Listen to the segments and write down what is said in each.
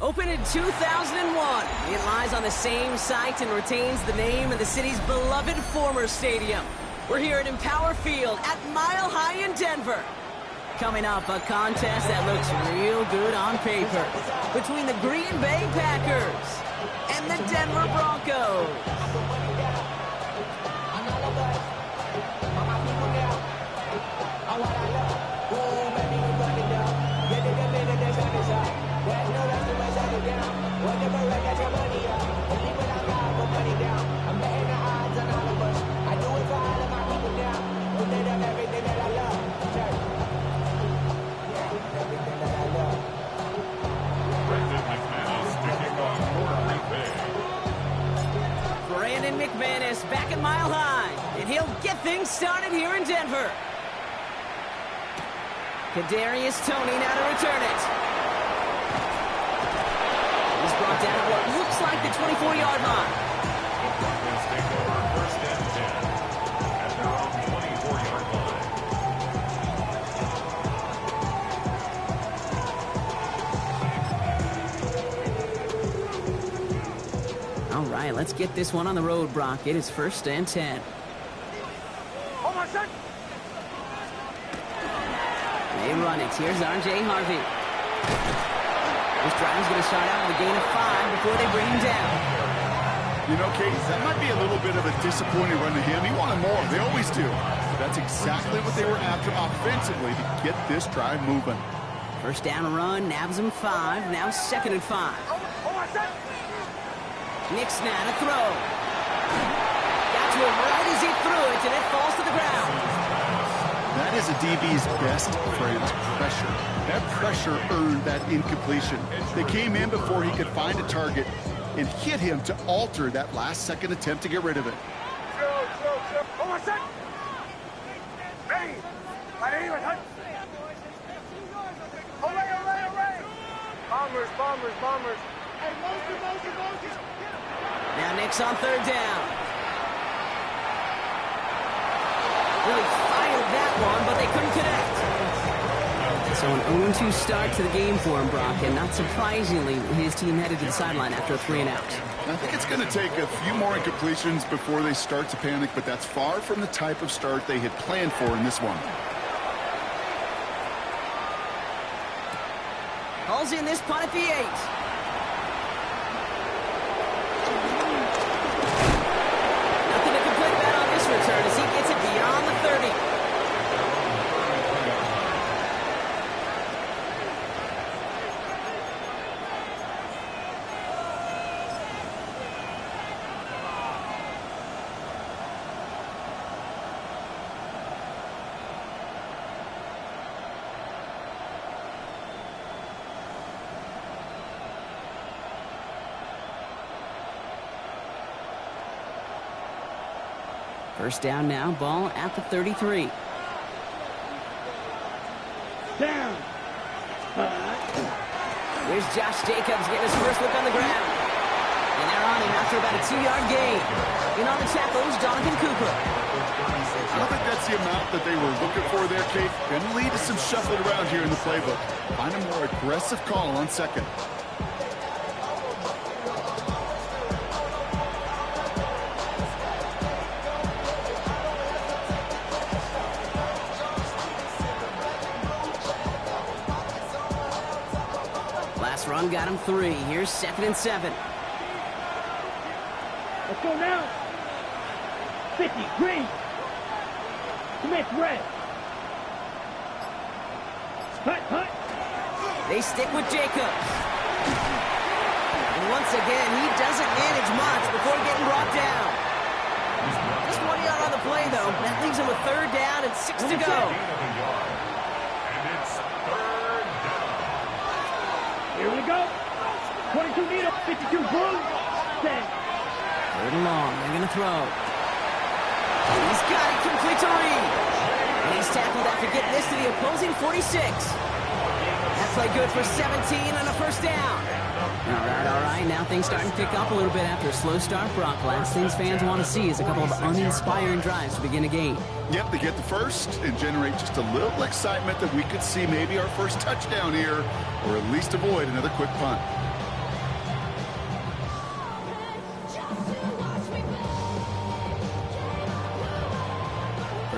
Opened in 2001, it lies on the same site and retains the name of the city's beloved former stadium. We're here at Empower Field at Mile High in Denver. Coming up, a contest that looks real good on paper between the Green Bay Packers and the Denver Broncos. McManus back at Mile High, and he'll get things started here in Denver. Kadarius Toney now to return it. He's brought down at what looks like the 24-yard line. Broncos take over first and 10 at their own 24-yard line. All right, let's get this one on the road, Brock. It is first and 10. Oh, my son. They run it. Here's R.J. Harvey. This drive is going to start out with a gain of 5 before they bring him down. You know, Case, that might be a little bit of a disappointing run to him. He wanted more. They always do. But that's exactly what they were after offensively to get this drive moving. First down run, nabs him 5. Now second and 5. Oh, my son. Nick's now to throw. Got to him right as he threw it, and it falls to the ground. That is a DB's best friend, pressure. That pressure earned that incompletion. They came in before he could find a target and hit him to alter that last-second attempt to get rid of it. Oh, my son. Ready. Hooray. Bombers. Hey, Moses. Now Nick's on third down. Really fired that one, but they couldn't connect. So an 0-2 start to the game for him, Brock, and not surprisingly, his team headed to the sideline after a 3-and-out. I think it's going to take a few more incompletions before they start to panic, but that's far from the type of start they had planned for in this one. Calls in this punt at the 8. Return as he gets it beyond the 30. First down now, ball at the 33. Down. Here's Josh Jacobs getting his first look on the ground. And they're on him after about a 2-yard gain. In on the tackle is Jonathan Cooper. I don't think that's the amount that they were looking for there, Kate. Going to lead to some shuffling around here in the playbook. Find a more aggressive call on second. Run got him 3. Here's second and 7. Let's go now. 50, green. Commit, red. Hut. They stick with Jacobs. And once again, he doesn't manage much before getting brought down. Just 1 yard on the play, though. That leaves him with third down and 6 to go. And it's third down. Here we go. 22 meter, 52 blue. 10. Third and long. They're going to throw. He's got it complete to Reed. And he's tackled after getting this to the opposing 46. That play good for 17 on a first down. All right. Now things starting to pick up a little bit after a slow start, Brock. Last things fans want to see is a couple of uninspiring drives to begin a game. Yep, they get the first and generate just a little excitement that we could see maybe our first touchdown here, or at least avoid another quick punt.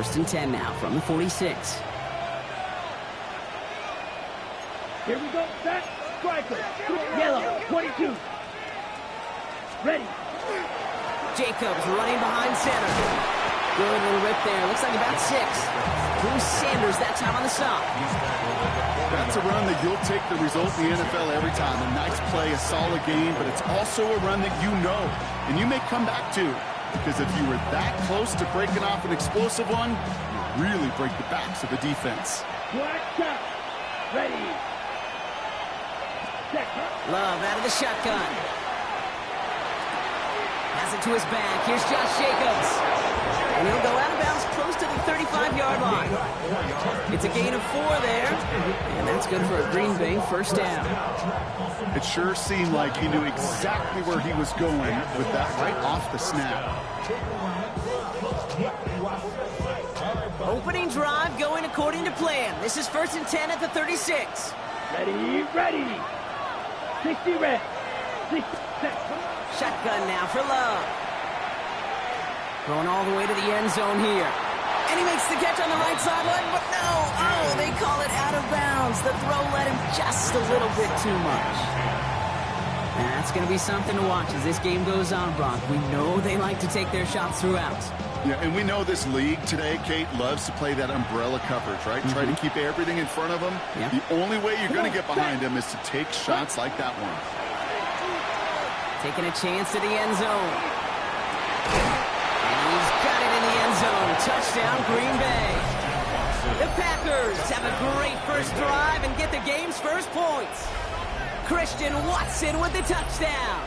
First and 10 now from the 46. Here we go. Set. Striker. Yellow. 22. Ready. Jacobs running behind center. Good little rip there. Looks like about 6. Bruce Sanders that time on the stop. That's a run that you'll take the result in the NFL every time. A nice play, a solid game, but it's also a run that you know, and you may come back to. Because if you were that close to breaking off an explosive one, you really break the backs of the defense. Black shot. Ready. Check. Love out of the shotgun. Pass it to his back. Here's Josh Jacobs. And he'll go out of bounds close to the 35-yard line. It's a gain of 4 there. And that's good for a Green Bay first down. It sure seemed like he knew exactly where he was going with that right off the snap. Opening drive going according to plan. This is first and 10 at the 36. Ready, ready. 60 red. 60 set. Shotgun now for Love. Going all the way to the end zone here. And he makes the catch on the right sideline, but no. Oh, they call it out of bounds. The throw led him just a little bit too much. And that's going to be something to watch as this game goes on, Brock. We know they like to take their shots throughout. Yeah, and we know this league today, Kate, loves to play that umbrella coverage, right? Try to keep everything in front of them. Yeah. The only way you're going to get behind them is to take shots like that one. Taking a chance to the end zone. And he's got it in the end zone. Touchdown, Green Bay. The Packers have a great first drive and get the game's first points. Christian Watson with the touchdown.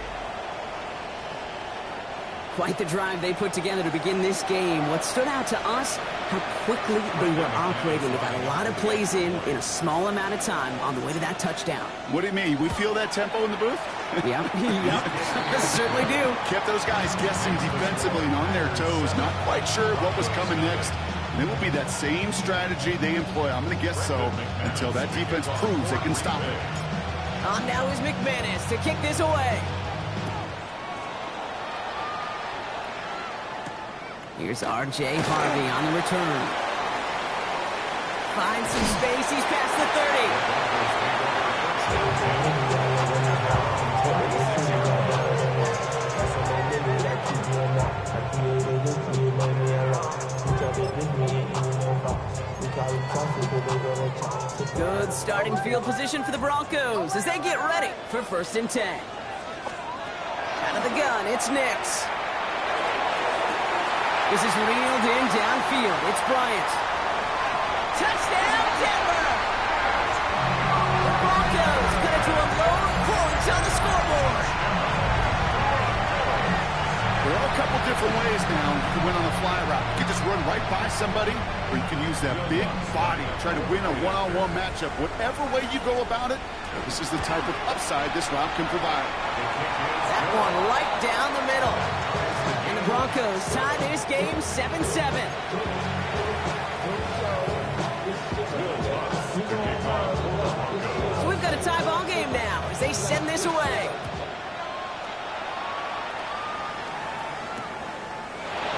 Quite the drive they put together to begin this game. What stood out to us, how quickly they were operating. They got a lot of plays in a small amount of time on the way to that touchdown. What do you mean? We feel that tempo in the booth? Yep. Certainly do. Kept those guys guessing defensively and on their toes, not quite sure what was coming next. And it will be that same strategy they employ, I'm going to guess so, until that defense proves they can stop it. On now is McManus to kick this away. Here's R.J. Harvey on the return. Finds some space. He's past the 30. Good starting field position for the Broncos as they get ready for first and 10. Out of the gun, it's Nix. This is reeled in downfield. It's Bryant. Touchdown, Denver! The Broncos cut it to a load of points on the scoreboard. There are a couple different ways now to win on a fly route. You can just run right by somebody, or you can use that big body, try to win a one-on-one matchup. Whatever way you go about it, this is the type of upside this route can provide. That one right down the middle. And the Broncos tie this game 7-7. So we've got a tie ball game now as they send this away.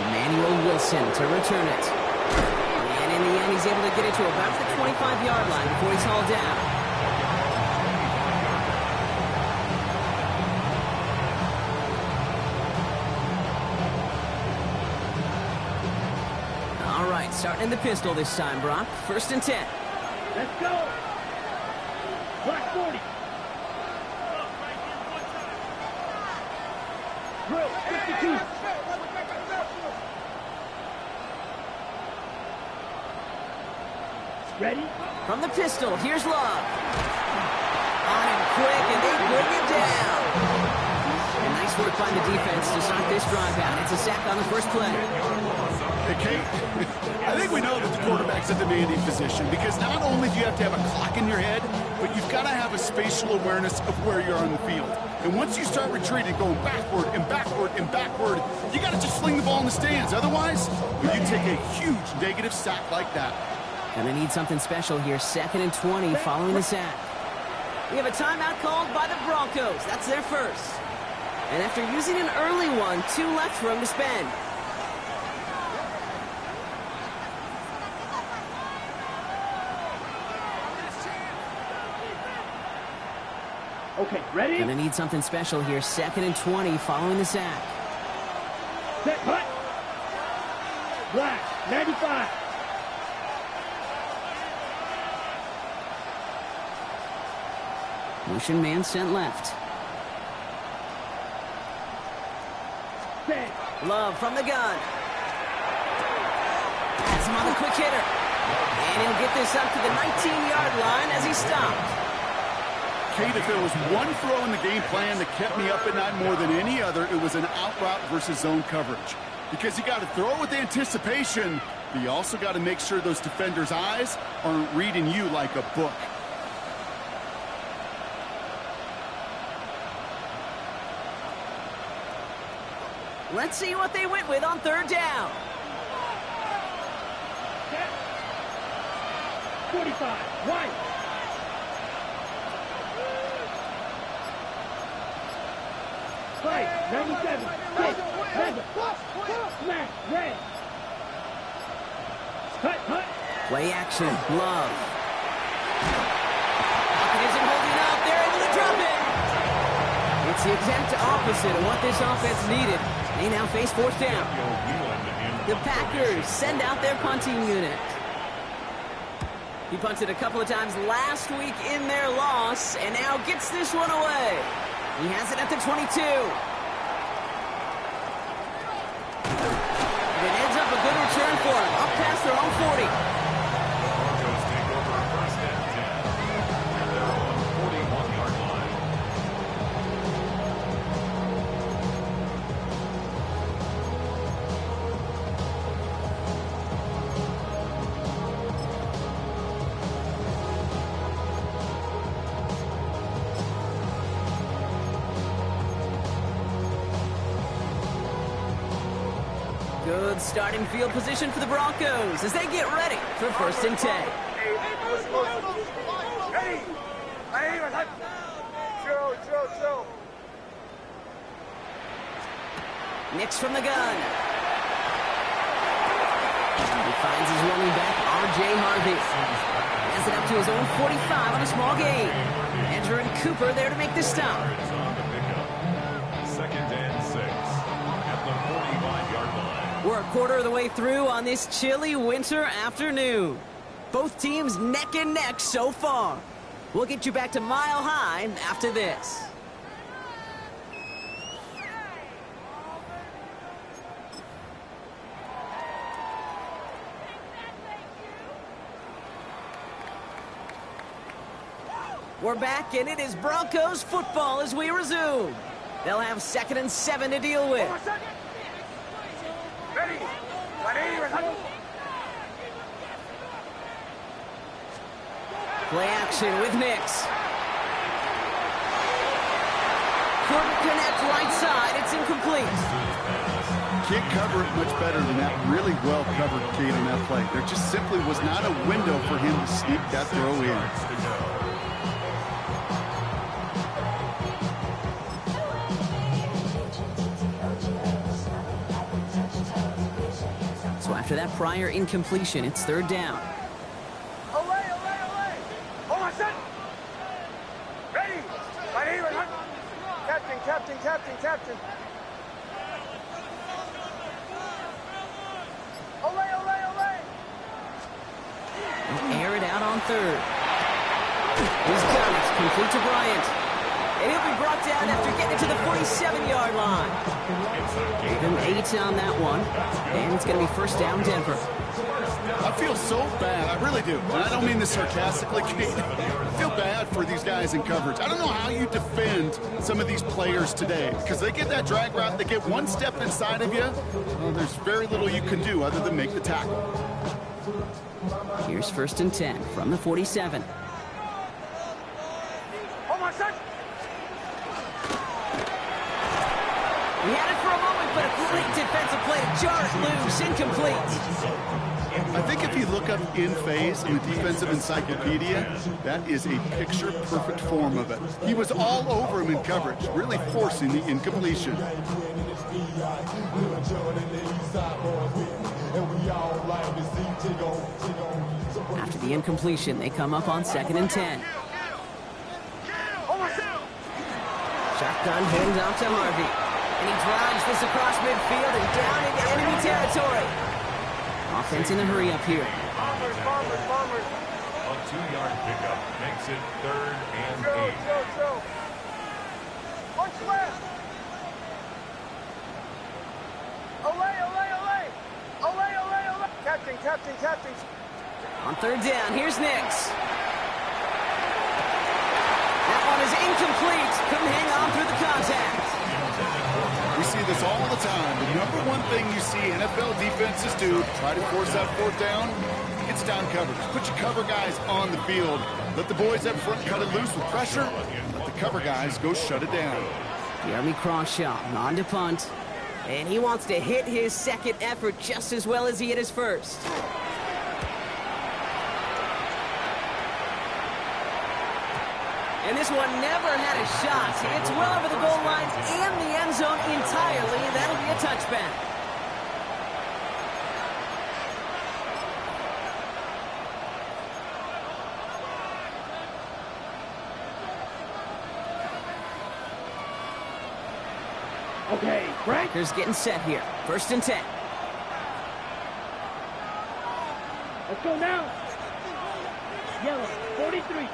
Emmanuel Wilson to return it. And in the end, he's able to get it to about the 25-yard line before he's hauled down. All right, starting in the pistol this time, Brock. First and 10. Let's go. Black 40. Drill 52. Ready? From the pistol, here's Love. On him quick, and they bring it down. And nice work by the defense to start this drive out. It's a sack on the first play. Hey, Kate, I think we know that the quarterback's a demanding position because not only do you have to have a clock in your head, but you've got to have a spatial awareness of where you're on the field. And once you start retreating, going backward and backward and backward, you got to just sling the ball in the stands. Otherwise, you take a huge negative sack like that. And they need something special here. 2nd and 20 following the sack. We have a timeout called by the Broncos. That's their first. And after using an early one, 2 left for them to spend. Okay, ready? Gonna need something special here. 2nd and 20 following the sack. Set, hut. Black, 95. Motion man sent left. Set. Love from the gun. Has him on the quick hitter. And he'll get this up to the 19-yard line as he stopped. Kate, if there was one throw in the game plan that kept me up at night more than any other, it was an out route versus zone coverage. Because you got to throw with anticipation, but you also got to make sure those defenders' eyes aren't reading you like a book. Let's see what they went with on 3rd down. Set. 45. White. Fight. 97. Hit. Red. Smash. Red. Cut. Hut. Play action. Love. Pocket isn't holding up. They're able to drop it. It's the exact opposite of what this offense needed. They now face 4th down. The Packers send out their punting unit. He punted a couple of times last week in their loss, and now gets this one away. He has it at the 22. It ends up a good return for him, up past their own 40. Broncos take over 1st and 10 at their own 41-yard line. Good starting field position for the Broncos as they get ready for 1st and 10. Ready? Chill. Nix from the gun. He finds his running back, R.J. Harvey. Has it up to his own 45 on a small gain. Andrew and Cooper there to make the stop. On the pickup. 2nd and 6 at the 45-yard line. We're a quarter of the way through on this chilly winter afternoon. Both teams neck and neck so far. We'll get you back to Mile High after this. We're back, and it is Broncos football as we resume. They'll have 2nd and 7 to deal with. Ready? Play action with Nix. Couldn't connect right side. It's incomplete. Can't cover it much better than that. Really well covered, Kate, on that play. There just simply was not a window for him to sneak that throw in. So after that prior incompletion, it's 3rd down. Away. Hold on, set. Ready? Captain. Away. He'll air it out on 3rd. He's got it. Complete to Bryant. And he'll be brought down after getting to the 47-yard line. Give him 8 on that one. And it's going to be 1st down Denver. I feel so bad. I really do. And I don't mean this sarcastically, Kate. I feel bad for these guys in coverage. I don't know how you defend some of these players today because they get that drag route, they get one step inside of you. Well, there's very little you can do other than make the tackle. Here's 1st and 10 from the 47. Hold on, set. He had it for a moment, but a great defensive play to jar it loose. Incomplete. I think if you look up in phase in the defensive encyclopedia, that is a picture-perfect form of it. He was all over him in coverage, really forcing the incompletion. After the incompletion, they come up on 2nd and 10. Shotgun handoff to Harvey. And he drives this across midfield and down into enemy territory. Offense in a hurry up here. Bombers. A 2-yard pickup makes it 3rd and 8. Joe. Punch left. Olay. Captain. On 3rd down, here's Nix. That one is incomplete. Couldn't hang on through the contact. We see this all the time. The number one thing you see NFL defenses do, try to force that 4th down, it's down coverage. Put your cover guys on the field. Let the boys up front cut it loose with pressure. Let the cover guys go shut it down. Jeremy Crawshaw on to punt. And he wants to hit his second effort just as well as he hit his first. And this one never had a shot. It's well over the goal line and the end zone entirely. That'll be a touchback. Okay, Frank. Broncos getting set here. 1st and 10. Let's go now. Yellow, 43.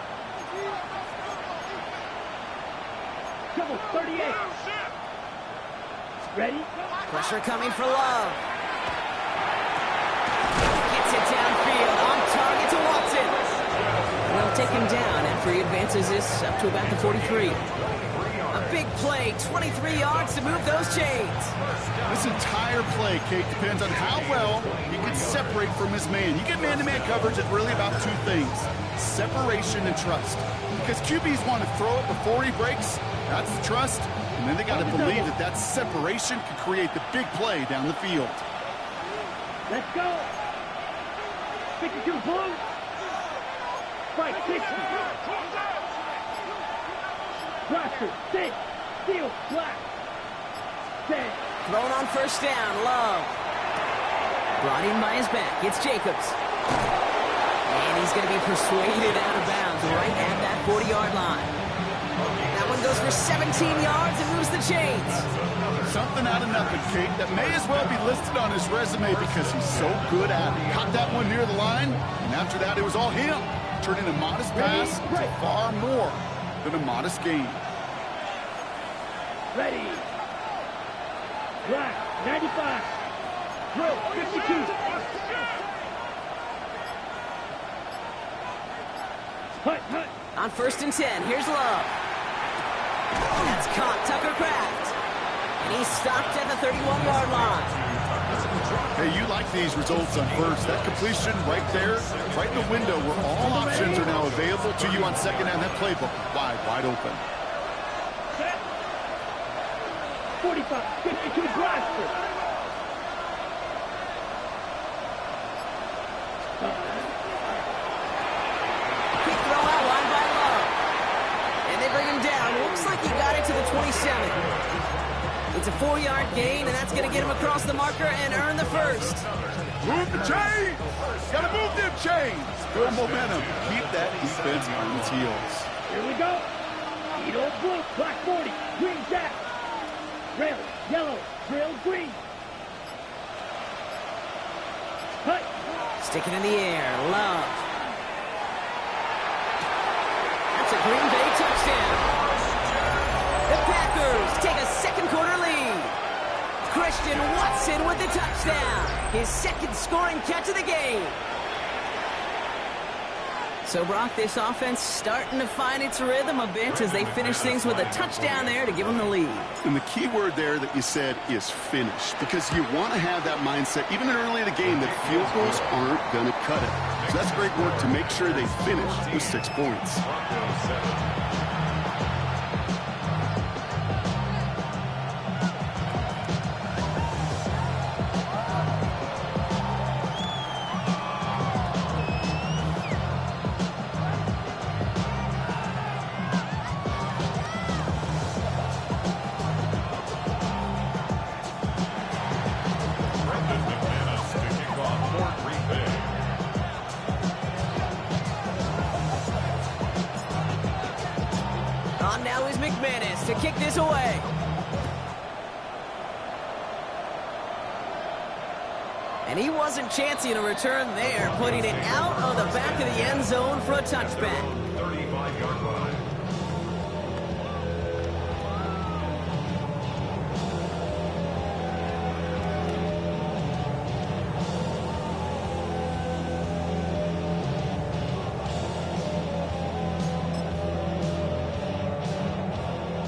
Double, 38. Ready? Pressure coming for Love. Gets it downfield. On target to Watson. And they'll take him down after he advances this up to about the 43. A big play, 23 yards to move those chains. This entire play, Kate, depends on how well he can separate from his man. You get man-to-man coverage, it's really about 2 things: separation and trust. Because QBs want to throw it before he breaks. That's the trust. And then they got to believe that that separation can create the big play down the field. Let's go. 52 blue. Strike 60. Blaster, 6. Steel, black. 10. Thrown on 1st down, Love. Brought in by his back. It's Jacobs. And he's going to be persuaded out of bounds right at that 40-yard line. That one goes for 17 yards and moves the chains. Something out of nothing, Kate, that may as well be listed on his resume because he's so good at it. Caught that one near the line, and after that it was all him. Turning a modest pass into far more than a modest gain. Ready. Black, 95. Drill, 52. Hut. On 1st and 10, here's Love. That's caught Tucker Kraft. And he's stopped at the 31-yard line. Hey, you like these results on 1st. That completion right there, right in the window where all options are now available to you on 2nd down. That playbook wide open. 45, 52 blaster. Quick throw out line by Love. And they bring him down. Looks like he got it to the 27. It's a 4-yard gain, and that's going to get him across the marker and earn the 1st. Move the chains! Gotta move them chains! Good momentum. Keep that defense on its heels. Here we go. Edo blue, black 40, green jack. Rail, yellow, trail, green. Hut. Stick it in the air. Love. That's a Green Bay touchdown. The Packers take a 2nd quarter lead. Christian Watson with the touchdown. His 2nd scoring catch of the game. So, Brock, this offense starting to find its rhythm a bit as they finish things with a touchdown there to give them the lead. And the key word there that you said is finish, because you want to have that mindset, even early in the game, that field goals aren't going to cut it. So that's great work to make sure they finish with 6 points. Broncos to kick this away. And he wasn't chancing a return there, putting it out of the back of the end zone for a touchback. 35-yard line.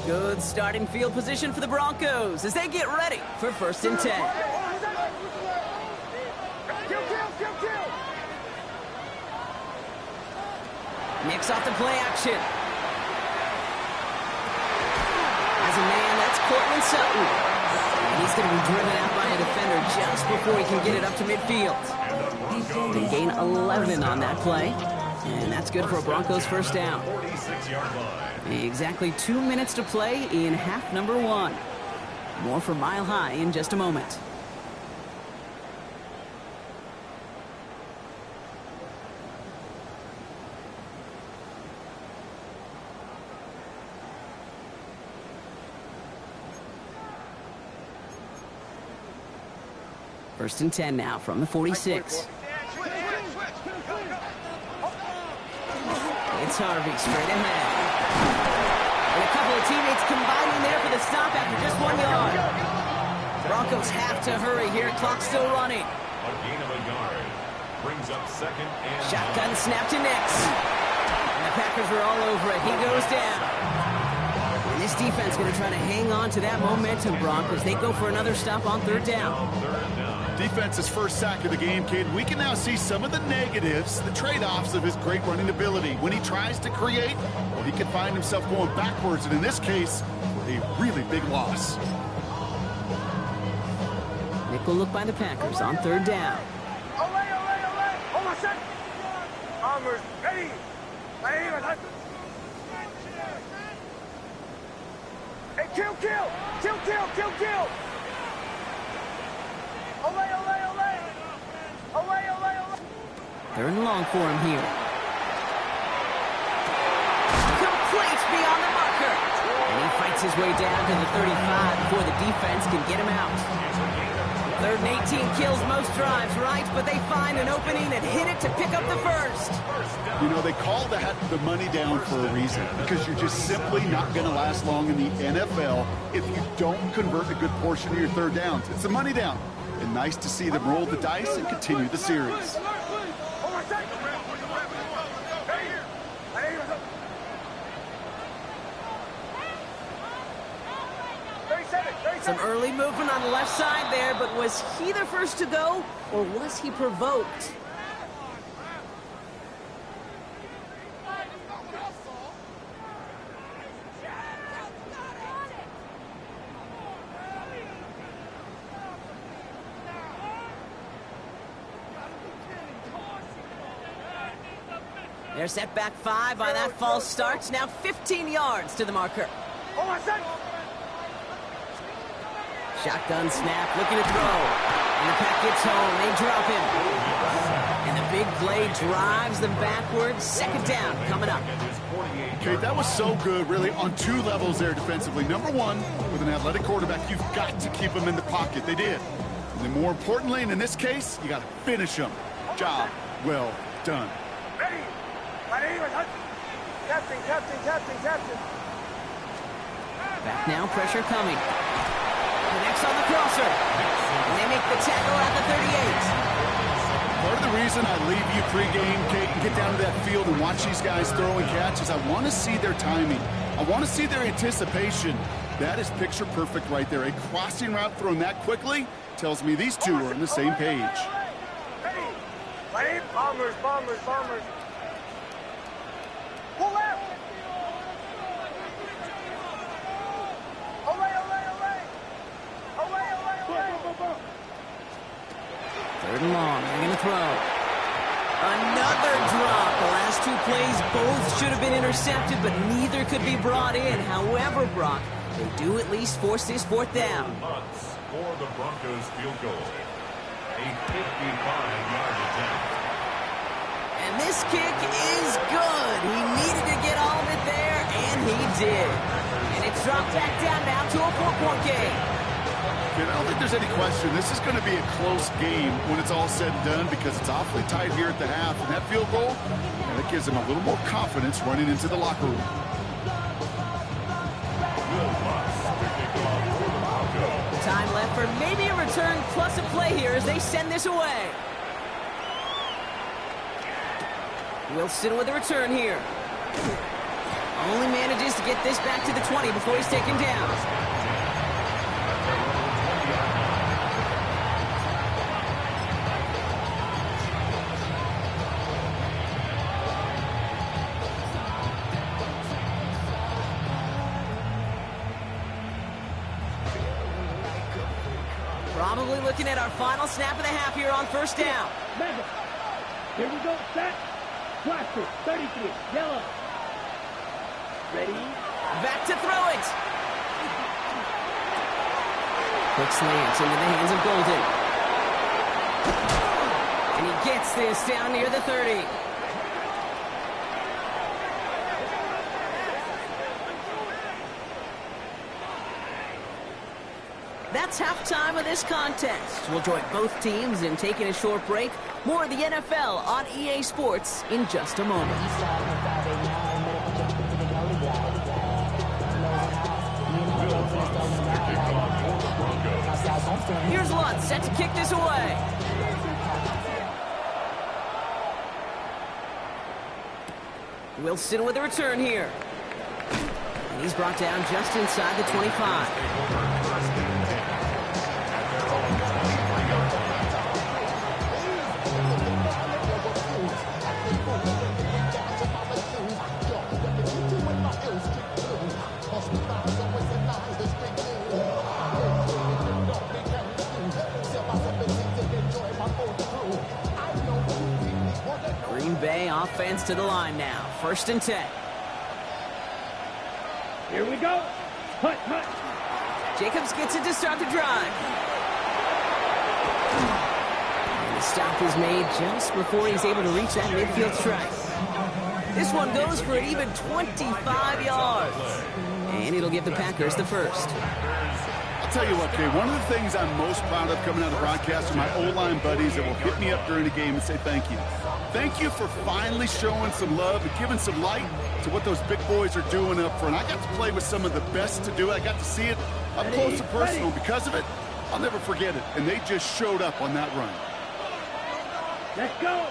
Good starting field position for the Broncos as they get ready for 1st and 10. Mix off the play action. As a man, that's Cortland Sutton. And he's going to be driven out by a defender just before he can get it up to midfield. They gain 11 on that play. And that's good for a Broncos first down. 46-yard line. Exactly 2 minutes to play in half number 1. More for Mile High in just a moment. First and 10 now from the 46. It's Harvey straight ahead. And a couple of teammates combining there for the stop after just 1 yard. Broncos have to hurry here. Clock's still running. A gain of a yard. Brings up 2nd and Shotgun snap to Nix. And the Packers are all over it. He goes down. And this defense going to try to hang on to that momentum, Broncos. They go for another stop on 3rd down. Defense's first sack of the game, kid. We can now see some of the negatives, the trade-offs of his great running ability. When he tries to create, well, he can find himself going backwards, and in this case, a really big loss. Nickel look by the Packers on 3rd down. Olay, olay, olay. Hold on a second. Bombers, ready. Hey, kill, kill. Kill, kill, kill, kill. Olay, olay, olay. Olay, olay, olay. 3rd and long for him here. Complete beyond the marker. And he fights his way down to the 35 before the defense can get him out. 3rd and 18 kills most drives, right? But they find an opening and hit it to pick up the first. You know, they call that the money down for a reason, because you're just simply not going to last long in the NFL if you don't convert a good portion of your 3rd downs. It's the money down. And nice to see them roll the dice and continue the series. Some early movement on the left side there, but was he the first to go, or was he provoked? They're set back 5 by that false start. Now 15 yards to the marker. Shotgun snap, looking to throw. And the pack gets home. They drop him. And the big play drives them backwards. 2nd down coming up. Okay, that was so good, really, on 2 levels there defensively. Number 1, with an athletic quarterback, you've got to keep him in the pocket. They did. And then more importantly, and in this case, you got to finish him. Job well done. Captain, captain, captain, captain. Back now, pressure coming. Connects on the crosser. And they make the tackle at the 38. Part of the reason I leave you pregame, Kate, and get down to that field and watch these guys throw and catch is I want to see their timing. I want to see their anticipation. That is picture perfect right there. A crossing route thrown that quickly tells me these two are on the same page. Bombers, bombers, bombers. Pull out! Olay, olay, olay! Olay, olay, olay! 3rd and long, they're going to throw. Another drop. The last 2 plays, both should have been intercepted, but neither could be brought in. However, Brock, they do at least force this 4th down. Months for the Broncos field goal. A 55-yard attempt. And this kick is good. He needed to get all of it there, and he did. And it's dropped back down now to a 4-point game. I don't think there's any question. This is going to be a close game when it's all said and done because it's awfully tight here at the half. And that field goal, that gives them a little more confidence running into the locker room. Time left for maybe a return plus a play here as they send this away. Wilson with a return here. Only manages to get this back to the 20 before he's taken down. Probably looking at our final snap of the half here on first down. Mega. Here we go. Set. Blaster. 33. Yellow. Ready. Back to throw it. Quick slants into the hands of Golden. And he gets this down near the 30. That's halftime of this contest. We'll join both teams in taking a short break. More of the NFL on EA Sports in just a moment. Here's Lutz set to kick this away. Wilson with a return here. And he's brought down just inside the 25. Green Bay offense to the line now. 1st and 10. Here we go. Hut, hut. Jacobs gets it to start the drive. And the stop is made just before he's able to reach that midfield strike. This one goes for an even 25 yards. And it'll give the Packers the first. I'll tell you what, Kay, one of the things I'm most proud of coming out of the broadcast are my O-line buddies that will hit me up during the game and say thank you. Thank you for finally showing some love and giving some light to what those big boys are doing up front. I got to play with some of the best to do it. I got to see it up close and personal. Because of it, I'll never forget it. And they just showed up on that run. Let's go.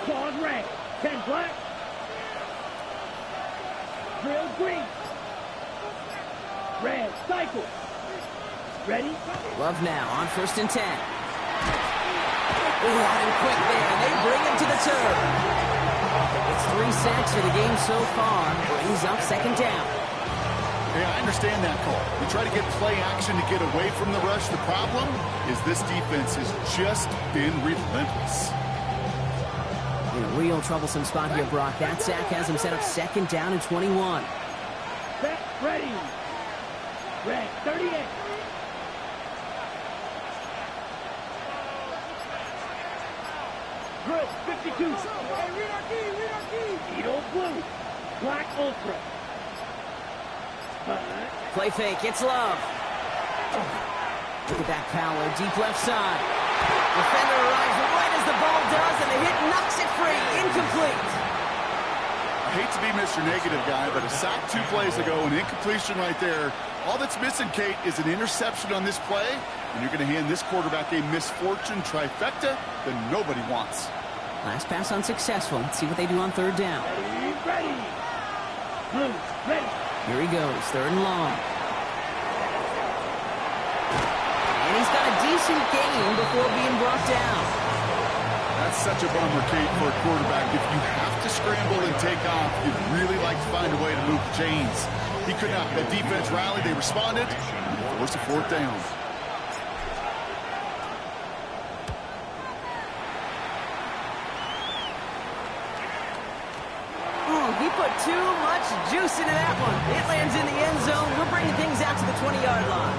Claws red. 10 black. Drill green. Red cycle. Ready? Love now on 1st and 10. Ooh, and quick there. They bring him to the turf. It's 3 sacks for the game so far. Brings up 2nd down. Yeah, I understand that call. We try to get play action to get away from the rush. The problem is this defense has just been relentless. In a real troublesome spot here, Brock. That sack has him set up 2nd down and 21. Set, ready. Red, 38. Grill, 52. Hey, read our key. Edo blue. Black ultra. Play fake, it's Love. Look at that power, deep left side. Defender arrives right as the ball does, and the hit knocks it free. Incomplete. I hate to be Mr. Negative guy, but a sack 2 plays ago, an incompletion right there. All that's missing, Kate, is an interception on this play, and you're going to hand this quarterback a misfortune trifecta that nobody wants. Last pass unsuccessful. Let's see what they do on 3rd down. Ready. Blue, ready. Here he goes, 3rd and long. And he's got a decent gain before being brought down. That's such a bummer, Kate, for a quarterback. If you have to scramble and take off, you'd really like to find a way to move the chains. He could not. That defense rallied, they responded, and forced a 4th down. He put too much juice into that one. It lands in the end zone. We're bringing things out to the 20-yard line.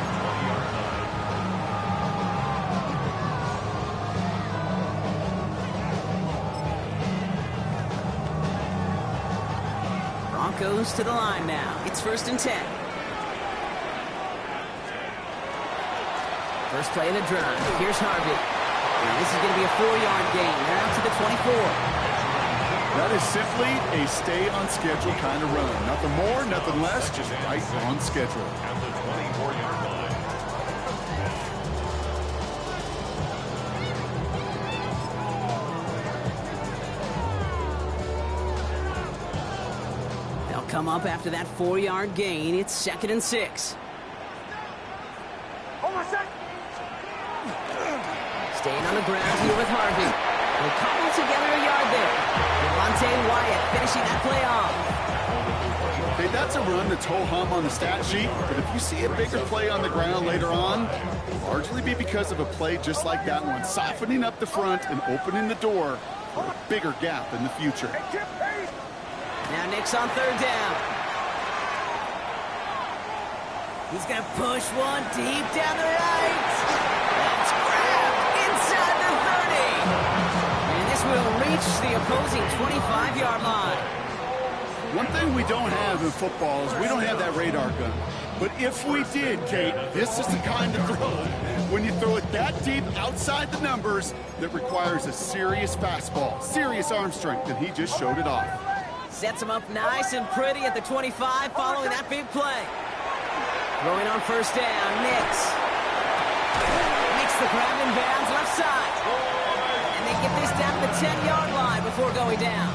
Broncos to the line now. It's 1st and 10. First play of the drive. Here's Harvey. And this is going to be a 4-yard gain. They're out to the 24. That is simply a stay-on-schedule kind of run. Nothing more, nothing less, just right on schedule. At the 24-yard line. They'll come up after that 4-yard gain. It's 2nd and 6. Staying on the ground here with Harvey. They cobble together a yard there. Devontae Wyatt finishing that play off. Hey, that's a run that's ho-hum on the stat sheet, but if you see a bigger play on the ground later on, it'll largely be because of a play just like that one, softening up the front and opening the door for a bigger gap in the future. Now Nick's on 3rd down. He's going to push one deep down the right. That's grabbed inside the 30. And this will reach the opposing 25-yard line. One thing we don't have in football is we don't have that radar gun. But if we did, Kate, this is the kind of throw, when you throw it that deep outside the numbers, that requires a serious fastball, serious arm strength, and he just showed it off. Sets him up nice and pretty at the 25 following that big play. Throwing on 1st down, Nix. Makes the grab in bounds left side. And they get this down to the 10-yard line before going down.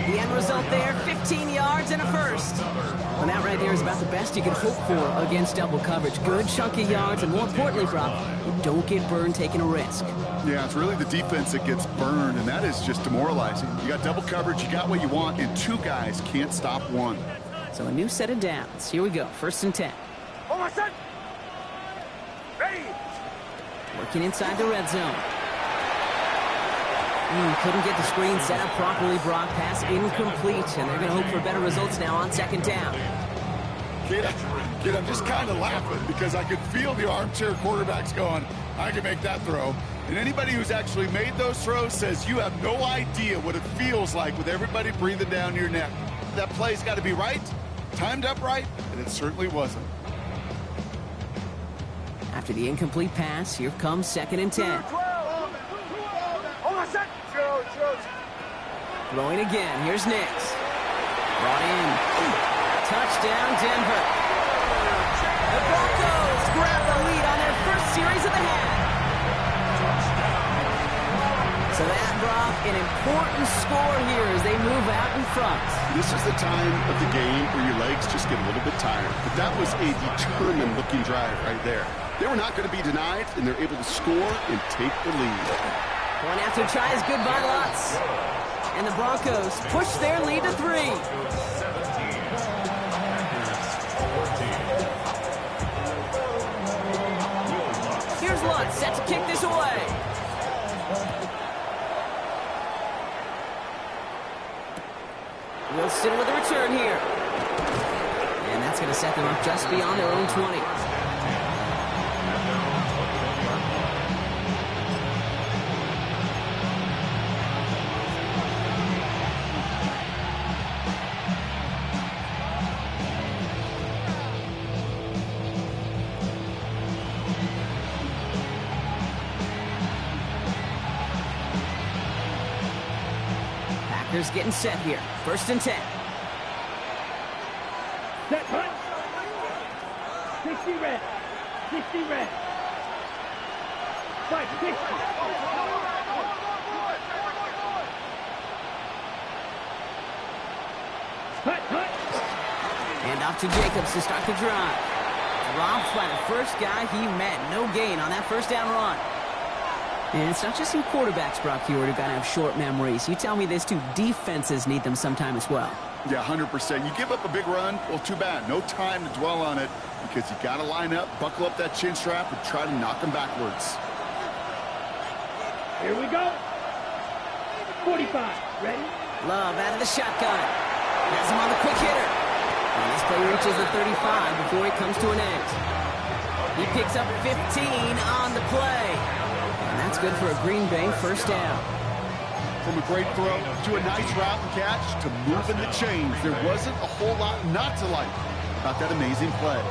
The end result there, 15 yards and a first. Well, that right there is about the best you can hope for against double coverage. Good chunky yards, and more importantly, Brock, you don't get burned taking a risk. Yeah, it's really the defense that gets burned, and that is just demoralizing. You got double coverage, you got what you want, and 2 guys can't stop one. So a new set of downs. Here we go, 1st and 10. Ready. Working inside the red zone. Couldn't get the screen set up properly, Brock. Pass incomplete, and they're going to hope for better results now on 2nd down. Kid, I'm just kind of laughing because I could feel the armchair quarterbacks going, I can make that throw. And anybody who's actually made those throws says you have no idea what it feels like with everybody breathing down your neck. That play's got to be right, timed up right, and it certainly wasn't. After the incomplete pass, here comes 2nd and 10. Throwing again. Here's Nix. Brought in. Touchdown, Denver. The Broncos grab the lead on their first series of the half. So that, Brock, an important score here as they move out in front. This is the time of the game where your legs just get a little bit tired. But that was a determined-looking drive right there. They were not going to be denied, and they're able to score and take the lead. Going after try is good by Lutz. And the Broncos push their lead to 3. Here's Lutz set to kick this away. Wilson with a return here. And that's going to set them up just beyond their own 20. Packers getting set here. 1st and 10. Set punch. 60 red. 60 red. 560. Hut, hut. And off to Jacobs to start the drive. Dropped by the first guy he met. No gain on that 1st down run. And it's not just some quarterbacks, Brock, here who got to have short memories. You tell me this too, defenses need them sometime as well. Yeah, 100%. You give up a big run, well, too bad. No time to dwell on it because you got to line up, buckle up that chin strap, and try to knock them backwards. Here we go. 45. Ready? Love out of the shotgun. Has him on the quick hitter. And this play reaches the 35 before it comes to an end. He picks up 15 on the play. And that's good for a Green Bay 1st down. From a great throw to a nice route and catch to moving the chains, there wasn't a whole lot not to like about that amazing play.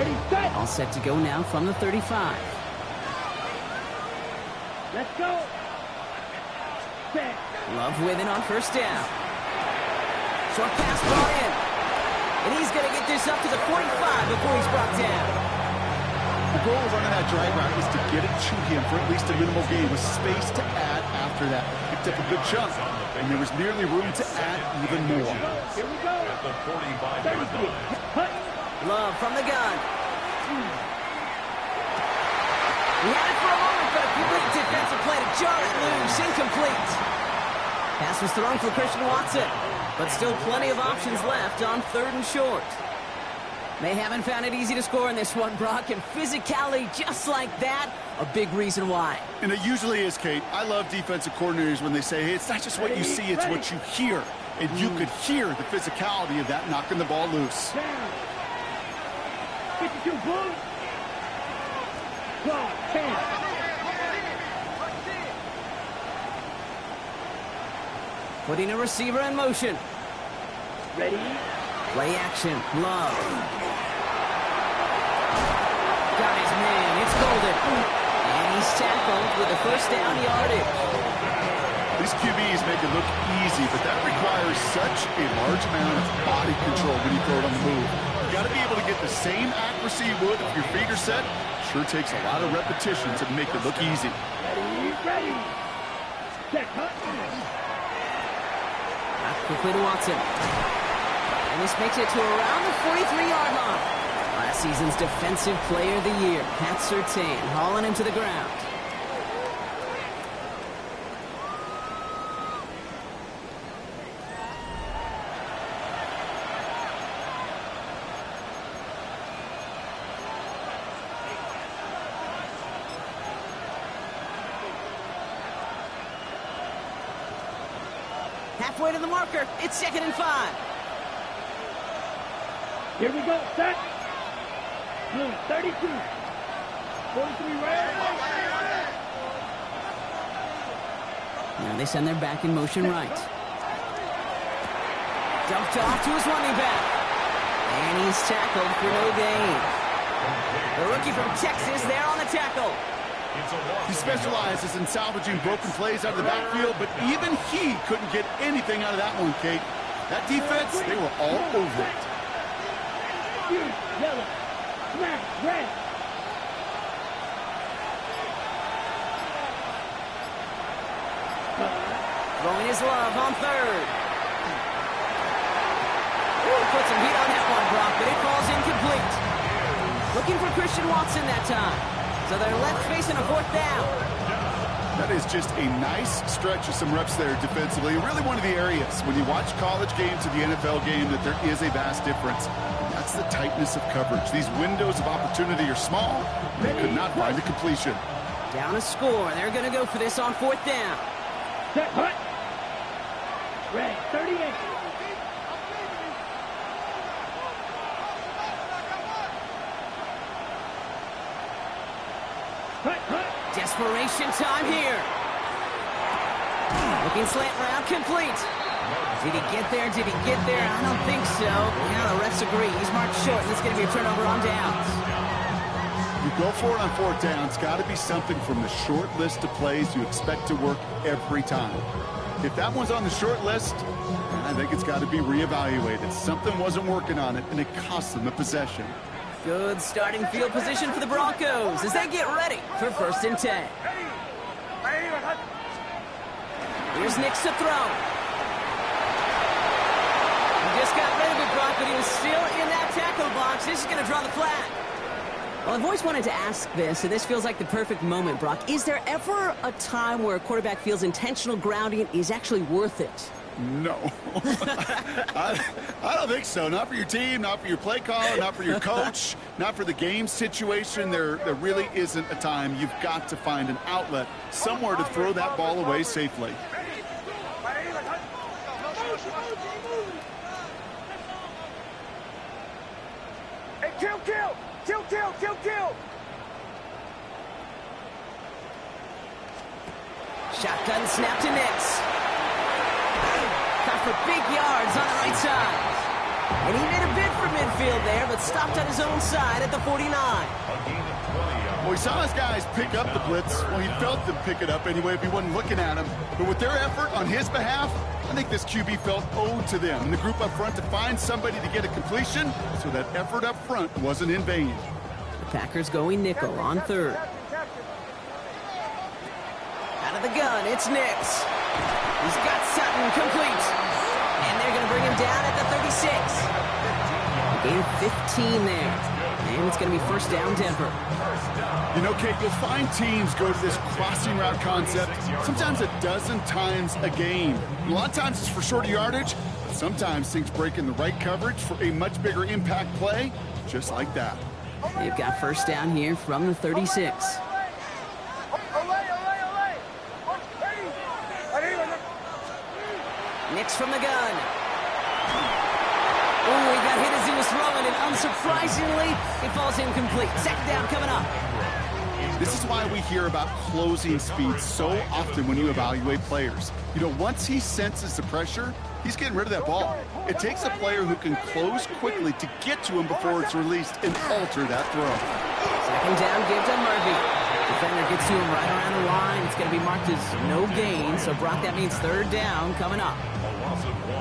Ready, set. All set to go now from the 35. Let's go. Set. Love with it on first down. Short pass brought in. And he's going to get this up to the 45 before he's brought down. The goal of running that drag route is to get it to him for at least a minimal gain with space to add after that. Picked up a good chunk, and there was nearly room to add even more. Here we go. At the 45-yard line. Cut. Love from the gun. He had it for a moment, but a complete defensive play to jar it loose. Incomplete. Pass was thrown for Christian Watson, but still plenty of options left on 3rd and short. They haven't found it easy to score in this one, Brock, and physicality just like that, a big reason why. And it usually is, Kate. I love defensive coordinators when they say, hey, it's not just what you see, it's what you hear. And you could hear the physicality of that knocking the ball loose. Down. 52 Bulls. Draw 10. Putting a receiver in motion. Ready. Play action. Love. Got his man. It's Golden. And he's tackled with a first down yardage. These QBs make it look easy, but that requires such a large amount of body control when you throw it on the move. You got to be able to get the same accuracy you would if your feet are set. Sure takes a lot of repetition to make it look easy. Ready. Ready. Set. Cut. Back quickly to Watson. And this makes it to around the 43-yard line. Last season's Defensive Player of the Year, Pat Surtain, hauling him to the ground. Halfway to the marker. It's 2nd and 5. Here we go. Set. Blue 32. 43 red. Now they send their back in motion right. Dumped off to his running back. And he's tackled for no gain. The rookie from Texas there on the tackle. He specializes in salvaging broken plays out of the backfield, but even he couldn't get anything out of that one, Kate. That defense, they were all over it. Huge. Yellow. Smash. Red. Throwing his love on 3rd. Ooh, put some heat on that one, Brock, but it falls incomplete. Looking for Christian Watson that time. So they're left facing a 4th down. That is just a nice stretch of some reps there defensively. Really one of the areas when you watch college games to the NFL game that there is a vast difference. And that's the tightness of coverage. These windows of opportunity are small. They could not find a completion. Down a score. They're going to go for this on 4th down. Set. Cut. Red 38. Cut. Desperation time here. Looking slant route complete. Did he get there? Did he get there? I don't think so. Yeah, the refs agree. He's marked short, and it's going to be a turnover on downs. You go for it on 4th down. It's got to be something from the short list of plays you expect to work every time. If that one's on the short list, I think it's got to be reevaluated. Something wasn't working on it, and it cost them the possession. Good starting field position for the Broncos as they get ready for 1st and 10. Here's Nix to throw. He just got rid of it, Brock, but he was still in that tackle box. This is going to draw the flag. Well, I've always wanted to ask this, and this feels like the perfect moment, Brock. Is there ever a time where a quarterback feels intentional grounding is actually worth it? No. I don't think so. Not for your team, not for your play caller, not for your coach, not for the game situation. There really isn't a time. You've got to find an outlet, somewhere to throw that ball away safely. Hey, kill! Shotgun snap to Nix. Got for big yards on the right side. And he made a bid for midfield there, but stopped on his own side at the 49. Well, he saw his guys pick up the blitz. Well, he felt them pick it up anyway if he wasn't looking at him. But with their effort on his behalf, I think this QB felt owed to them and the group up front to find somebody to get a completion, so that effort up front wasn't in vain. The Packers going nickel on third. Out of the gun, it's Nix. He's got Sutton complete. And they're going to bring him down at the 36. Gain 15 there. And it's going to be first down Denver. You know, Kate, you'll find teams go to this crossing route concept sometimes a dozen times a game. A lot of times it's for shorter yardage, but sometimes things break in the right coverage for a much bigger impact play, just like that. They've got first down here from the 36. Nix from the gun. Oh, he got hit as he was throwing, and unsurprisingly, it falls incomplete. Second down coming up. This is why we hear about closing speed so often when you evaluate players. You know, once he senses the pressure, he's getting rid of that ball. It takes a player who can close quickly to get to him before it's released and alter that throw. Second down, give to Murphy. Defender gets to him right around the line. It's going to be marked as no gain. So, Brock, that means third down coming up.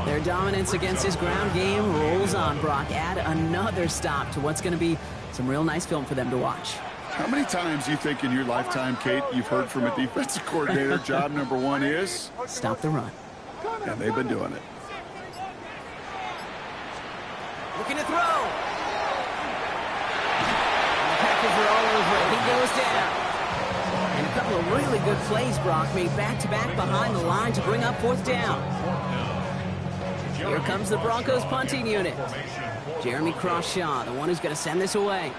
Their dominance against his ground game rolls on, Brock. Add another stop to what's going to be some real nice film for them to watch. How many times you think in your lifetime, Kate, you've heard from a defensive coordinator, job number one is? Stop the run. And they've been doing it. Looking to throw. And the Packers are all over it. He goes down. And a couple of really good plays, Brock, made back-to-back behind the line to bring up fourth down. Here comes the Broncos punting unit. Jeremy Crawshaw, the one who's going to send this away.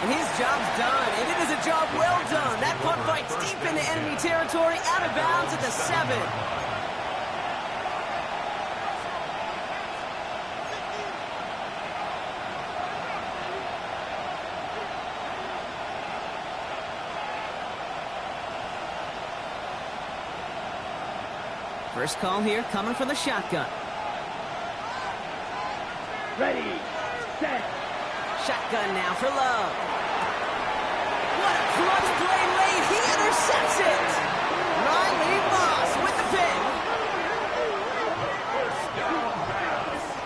And his job's done, and it is a job well done. That punt fights deep into enemy territory, out of bounds at the 7. First call here coming from the shotgun. Ready, set. Shotgun now for Love. What a clutch play late. He intercepts it. Riley Moss with the pick.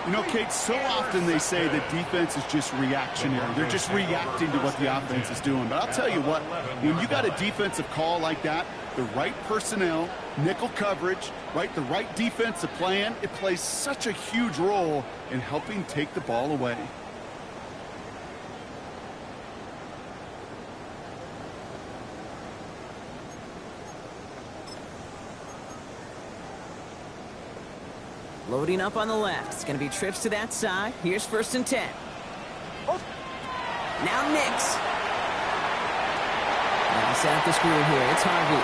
You know, Kate, so often they say that defense is just reactionary. They're just reacting to what the offense is doing. But I'll tell you what, when you got a defensive call like that, the right personnel, nickel coverage, the right defensive plan, it plays such a huge role in helping take the ball away. Loading up on the left. It's going to be trips to that side. Here's first and 10. Now Nix. Now set up the screw here. It's Harvey.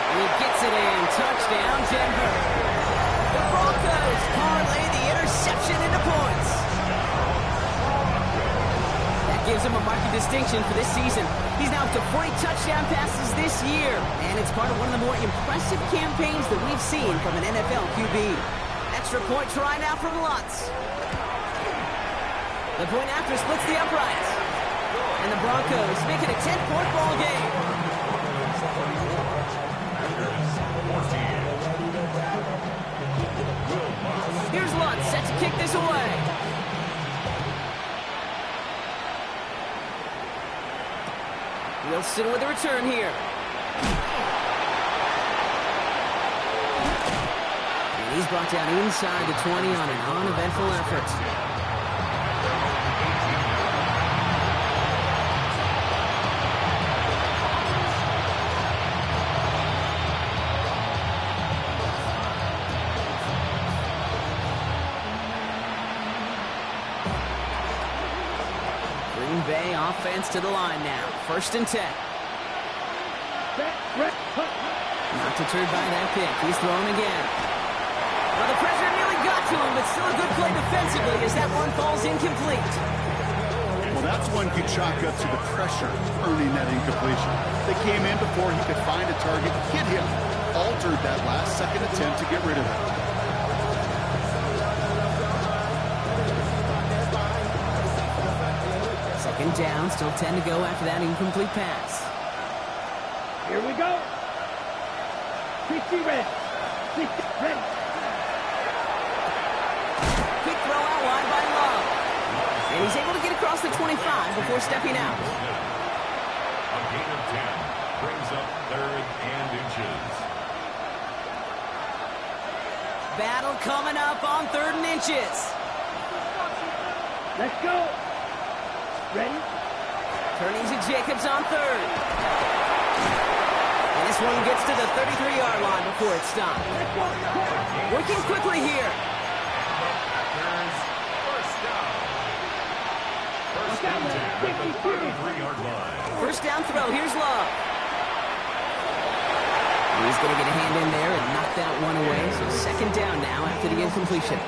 He gets it in. Touchdown, Denver. The Broncos parlay the interception into points. That gives him a marked distinction for this season. He's now up to 40 touchdown passes this year. And it's part of one of the more impressive campaigns that we've seen from an NFL QB. Extra point try now from Lutz. The point after splits the uprights. And the Broncos make it a 10-point ball game. Here's Lutz set to kick this away. Wilson with a return here. He's brought down inside the 20 on an uneventful effort. Green Bay offense to the line now. First and 10. Not deterred by that pick. He's thrown again. Well, the pressure nearly got to him, but still a good play defensively as that one falls incomplete. Well, that's one you chalk up to the pressure earning that incompletion. They came in before he could find a target, hit him, altered that last-second attempt to get rid of it. Second down, still 10 to go after that incomplete pass. Here we go. 60 ready. 60 ready. Quick throw out wide by Love. And he's able to get across the 25 before stepping out. A gain of 10 brings up 3rd and inches. Battle coming up on 3rd and inches. Let's go. Ready? Turning to Jacobs on 3rd. And this one gets to the 33-yard line before it's stopped. Working quickly here. First down. First and 10 at the 33-yard line. First down throw. Here's Love. He's going to get a hand in there and knock that one away. So second down now after the incompletion.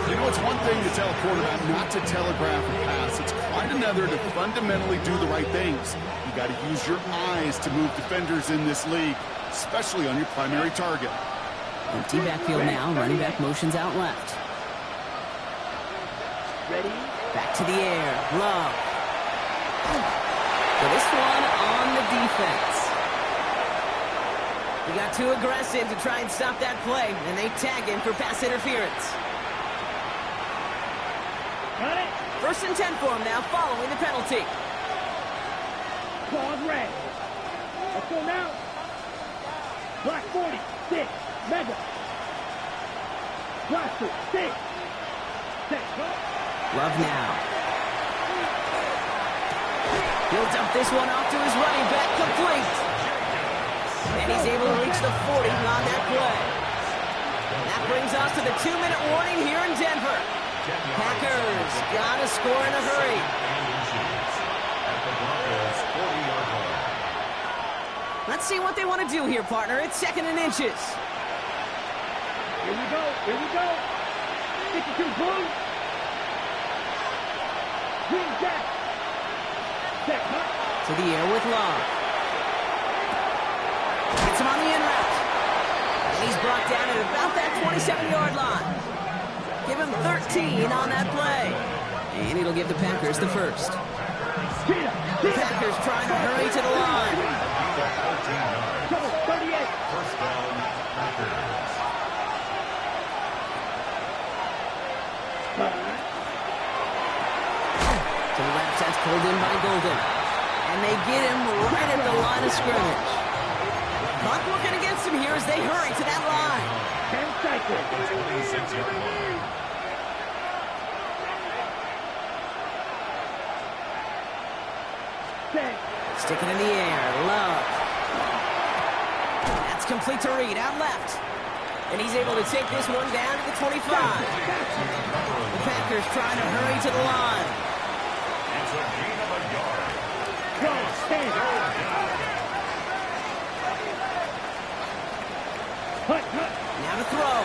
You know, it's one thing to tell a quarterback not to telegraph a pass. It's quite another to fundamentally do the right things. You got to use your eyes to move defenders in this league, especially on your primary target. Empty backfield now. Running back motions out left. Ready? Back to the air. Love. So this one on the defense. He got too aggressive to try and stop that play, and they tag him for pass interference. Got it. First and 10 for him now, following the penalty. Claws red. Let's go now. Black 40. 6. Mega. Blaster. 6. Set. Go. Love now. He'll dump this one off to his running back, complete. And he's able to reach the 40 on that play. That brings us to the 2-minute warning here in Denver. Packers got to score in a hurry. At the Broncos 40-yard line. Let's see what they want to do here, partner. It's 2nd and inches. Here we go. Here we go. 52 blue. Green jack. Set. To the air with Love. Gets him on the in route. And he's brought down at about that 27-yard line. Give him 13 on that play. And it'll give the Packers the first. The Packers trying to hurry to the line. 38. First down, Packers. To the left, that's pulled in by Golden. And they get him right at the line of scrimmage. Clock working against him here as they hurry to that line. 10 seconds. 26-yard line. Sticking in the air, Love. That's complete to Reed, out left. And he's able to take this one down to the 25. The Packers trying to hurry to the line. It's a gain of a yard. Go, stand. Hut. Now to throw.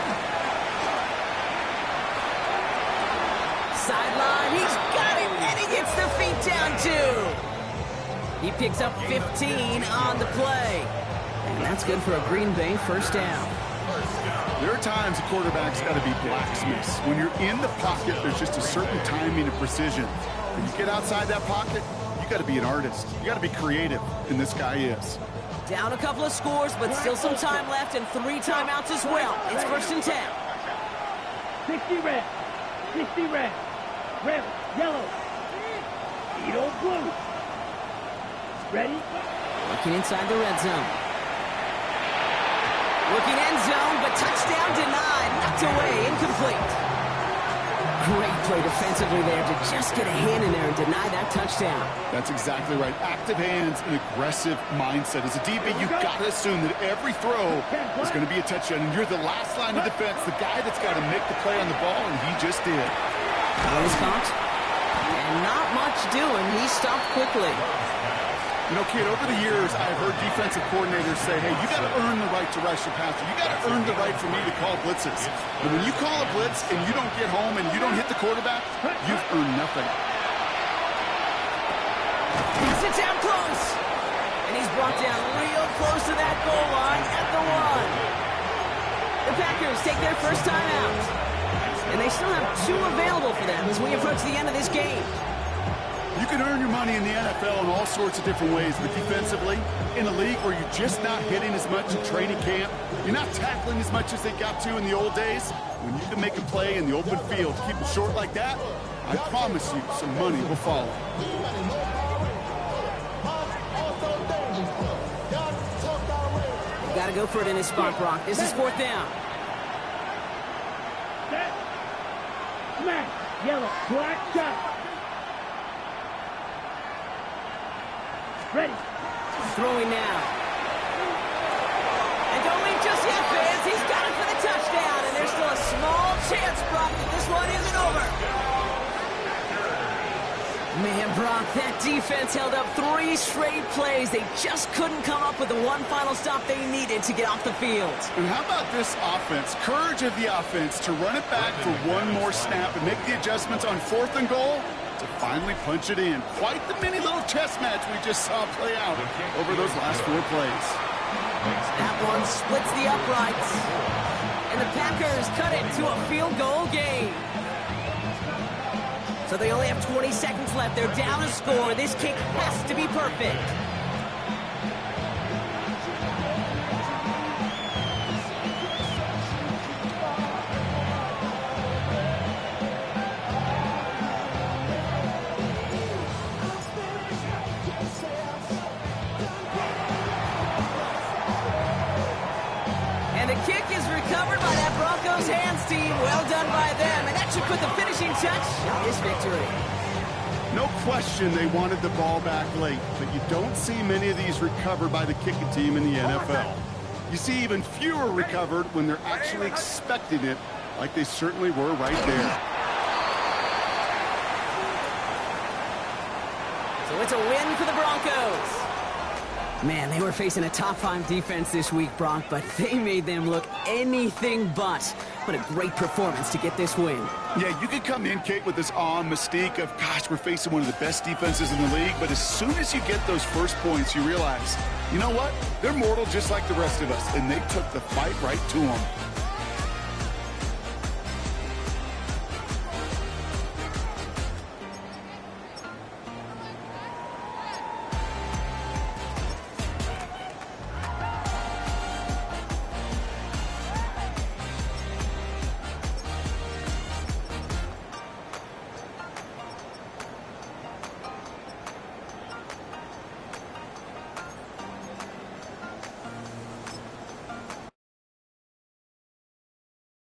Sideline, he's got it, and he gets the feet down too. He picks up 15 on the play. And that's good for a Green Bay first down. There are times a quarterback's got to be blacksmiths. When you're in the pocket, there's just a certain timing and precision. When you get outside that pocket, you got to be an artist. You got to be creative, and this guy is. Down a couple of scores, but still some time left and 3 timeouts as well. It's 1st and 10. 60 red. 60 red. Red. Yellow. Edo blue. Ready? Looking inside the red zone. Looking end zone, but touchdown denied. Knocked away, incomplete. Great play defensively there to just get a hand in there and deny that touchdown. That's exactly right. Active hands and aggressive mindset. As a DB, you've got to assume that every throw is going to be a touchdown, and you're the last line of defense, the guy that's got to make the play on the ball, and he just did. That was caught. And not much doing. He stopped quickly. You know, kid, over the years, I've heard defensive coordinators say, hey, you got to earn the right to rush your passer. You got to earn the right for me to call blitzes. And when you call a blitz and you don't get home and you don't hit the quarterback, you've earned nothing. He sits down close. And he's brought down real close to that goal line at the 1. take their first time out. And they still have 2 available for them as we approach the end of this game. You can earn your money in the NFL in all sorts of different ways, but defensively, in a league where you're just not hitting as much in training camp, you're not tackling as much as they got to in the old days, when you can make a play in the open field, keep it short like that, I promise you some money will follow. You got to go for it in this spot, Brock. This is 4th down. Set. Smash. Yellow. Black shot. Ready. Throwing now. And don't leave just yet, fans. He's got it for the touchdown. And there's still a small chance, Brock, that this one isn't over. Man, Brock, that defense held up 3 straight plays. They just couldn't come up with the one final stop they needed to get off the field. And how about this offense? Courage of the offense to run it back for one more snap and make the adjustments on 4th and goal to finally punch it in. Quite the mini little chess match we just saw play out over those last 4 plays. That one splits the uprights. And the Packers cut it to a field goal game. So they only have 20 seconds left. They're down a score. This kick has to be perfect. And the kick is recovered by that Broncos hands team. Well done by them. And that should put the finishing touch on this victory. No question they wanted the ball back late, but you don't see many of these recovered by the kicking team in the NFL. You see even fewer recovered when they're actually expecting it, like they certainly were right there. So it's a win for the Broncos. Man, they were facing a top 5 defense this week, Brock, but they made them look anything but. What a great performance to get this win. Yeah, you could come in, Kate, with this awe and mystique of, gosh, we're facing one of the best defenses in the league, but as soon as you get those first points, you realize, you know what? They're mortal just like the rest of us, and they took the fight right to them.